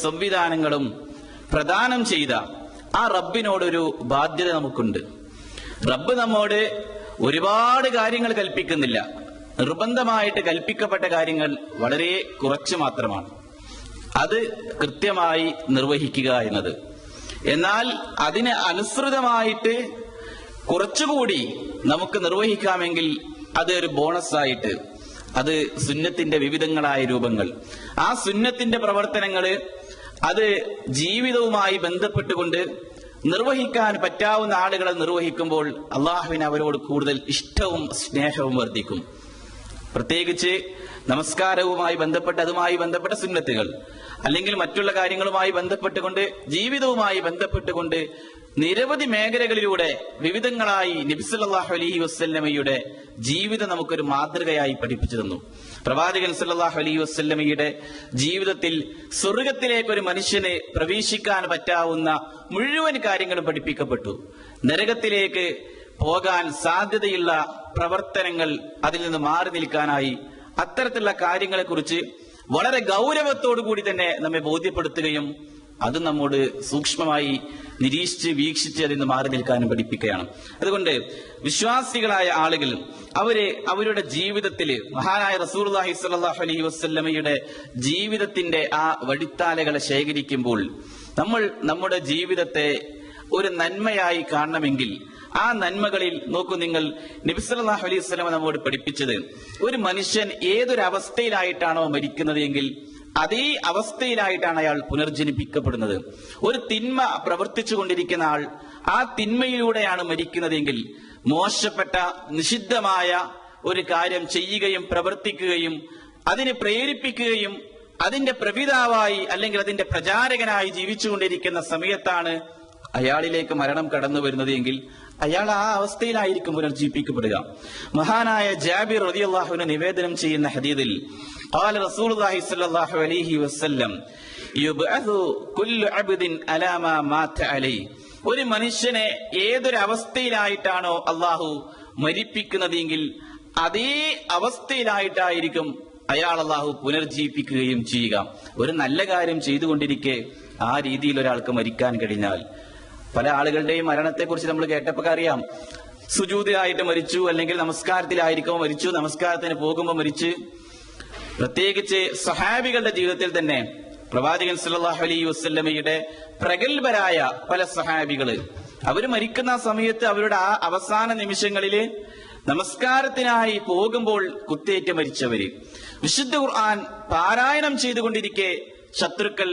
സംവിധാനങ്ങളും പ്രദാനം ചെയ്ത ആ റബ്ബിനോടൊരു ബാധ്യത നമുക്കുണ്ട്. റബ്ബ് നമ്മോട് ഒരുപാട് കാര്യങ്ങൾ കൽപ്പിക്കുന്നില്ല. നിർബന്ധമായിട്ട് കൽപ്പിക്കപ്പെട്ട കാര്യങ്ങൾ വളരെ കുറച്ച് മാത്രമാണ്. അത് കൃത്യമായി നിർവഹിക്കുക എന്നത്. എന്നാൽ അതിന് അനുസൃതമായിട്ട് കുറച്ചുകൂടി നമുക്ക് നിർവഹിക്കാമെങ്കിൽ അത് ഒരു ബോണസായിട്ട്, അത് സുന്നത്തിന്റെ വിവിധങ്ങളായ രൂപങ്ങൾ, ആ സുന്നത്തിന്റെ പ്രവർത്തനങ്ങള് അത് ജീവിതവുമായി ബന്ധപ്പെട്ടുകൊണ്ട് നിർവഹിക്കാൻ പറ്റാവുന്ന ആളുകളെ നിർവഹിക്കുമ്പോൾ അള്ളാഹുവിന് അവരോട് കൂടുതൽ ഇഷ്ടവും സ്നേഹവും വർദ്ധിക്കും. പ്രത്യേകിച്ച് നമസ്കാരവുമായി ബന്ധപ്പെട്ട് അതുമായി ബന്ധപ്പെട്ട സുന്നത്തുകൾ, അല്ലെങ്കിൽ മറ്റുള്ള കാര്യങ്ങളുമായി ബന്ധപ്പെട്ടുകൊണ്ട്, ജീവിതവുമായി ബന്ധപ്പെട്ടുകൊണ്ട് നിരവധി മേഖലകളിലൂടെ വിവിധങ്ങളായി നബി സല്ലല്ലാഹു അലൈഹി വസല്ലമയുടെ ജീവിതം നമുക്കൊരു മാതൃകയായി പഠിപ്പിച്ചു തന്നു. പ്രവാചകൻ സല്ലല്ലാഹു അലൈഹി വസല്ലമയുടെ ജീവിതത്തിൽ സ്വർഗത്തിലേക്ക് ഒരു മനുഷ്യന് പ്രവേശിക്കാൻ പറ്റാവുന്ന മുഴുവൻ കാര്യങ്ങളും പഠിപ്പിക്കപ്പെട്ടു. നരകത്തിലേക്ക് പോകാൻ സാധ്യതയുള്ള പ്രവർത്തനങ്ങൾ, അതിൽ നിന്ന് മാറി നിൽക്കാനായി അത്തരത്തിലുള്ള കാര്യങ്ങളെക്കുറിച്ച് വളരെ ഗൗരവത്തോടു കൂടി തന്നെ നമ്മെ ബോധ്യപ്പെടുത്തുകയും അത് നമ്മോട് സൂക്ഷ്മമായി നിരീക്ഷിച്ച് വീക്ഷിച്ച് അതിൽ നിന്ന് മാറി നിൽക്കാനും പഠിപ്പിക്കുകയാണ്. അതുകൊണ്ട് വിശ്വാസികളായ ആളുകൾ അവരുടെ ജീവിതത്തിൽ മഹാനായ റസൂലുള്ളാഹി സ്വല്ലല്ലാഹു അലൈഹി വസല്ലമയുടെ ജീവിതത്തിന്റെ ആ വഴിത്താലകളെ ശേഖരിക്കുമ്പോൾ നമ്മൾ നമ്മുടെ ജീവിതത്തെ ഒരു നന്മയായി കാണണമെങ്കിൽ ആ നന്മകളിൽ നോക്കൂ, നിങ്ങൾ നബി സല്ലല്ലാഹു അലൈഹി വസല്ലമ നമ്മോട് പഠിപ്പിച്ചത്, ഒരു മനുഷ്യൻ ഏതൊരവസ്ഥയിലായിട്ടാണോ മരിക്കുന്നത് എങ്കിൽ അതേ അവസ്ഥയിലായിട്ടാണ് അയാൾ പുനർജനിപ്പിക്കപ്പെടുന്നത്. ഒരു തിന്മ പ്രവർത്തിച്ചു കൊണ്ടിരിക്കുന്ന ആൾ ആ തിന്മയിലൂടെയാണ് മരിക്കുന്നതെങ്കിൽ മോശപ്പെട്ട നിഷിദ്ധമായ ഒരു കാര്യം ചെയ്യുകയും പ്രവർത്തിക്കുകയും അതിനെ പ്രേരിപ്പിക്കുകയും അതിന്റെ പ്രപിതാവായി അല്ലെങ്കിൽ അതിന്റെ പ്രചാരകനായി ജീവിച്ചുകൊണ്ടിരിക്കുന്ന സമയത്താണ് അയാളിലേക്ക് മരണം കടന്നു വരുന്നത് എങ്കിൽ അയാൾ ആ അവസ്ഥയിലായിരിക്കും പുനർജീവിപ്പിക്കപ്പെടുക. മഹാനായ ജാബിർ റളിയല്ലാഹു അൻഹു നിവേദനം ചെയ്യുന്ന ഹദീസിൽ ഖാല റസൂലുള്ളാഹി സ്വല്ലല്ലാഹു അലൈഹി വസല്ലം യുബ്അഥു കുല്ലു അബ്ദിൻ അലാ മാ മാത അലൈഹി, ഒരു മനുഷ്യനെ ഏതൊരു അവസ്ഥയിലായിട്ടാണോ അള്ളാഹു മരിപ്പിക്കുന്നതെങ്കിൽ അതേ അവസ്ഥയിലായിട്ടായിരിക്കും അയാൾ അള്ളാഹു പുനർജീവിപ്പിക്കുകയും ചെയ്യുക. ഒരു നല്ല കാര്യം ചെയ്തുകൊണ്ടിരിക്കെ ആ രീതിയിൽ ഒരാൾക്ക് മരിക്കാൻ കഴിഞ്ഞാൽ, പല ആളുകളുടെയും മരണത്തെക്കുറിച്ച് നമ്മൾ കേട്ടപ്പോൾ അറിയാം, സുജൂദിലായിട്ട് മരിച്ചു, അല്ലെങ്കിൽ നമസ്കാരത്തിലായിരിക്കുമ്പോൾ മരിച്ചു, നമസ്കാരത്തിന് പോകുമ്പോൾ മരിച്ച്. പ്രത്യേകിച്ച് സഹാബികളുടെ ജീവിതത്തിൽ തന്നെ പ്രവാചകൻ സല്ലല്ലാഹു അലൈഹി വസല്ലമയുടെ പ്രഗത്ഭരായ പല സഹാബികള് അവര് മരിക്കുന്ന സമയത്ത് അവരുടെ ആ അവസാന നിമിഷങ്ങളില് നമസ്കാരത്തിനായി പോകുമ്പോൾ കുത്തേറ്റ് മരിച്ചവര്, വിശുദ്ധ ഖുർആൻ പാരായണം ചെയ്തുകൊണ്ടിരിക്കെ ശത്രുക്കൾ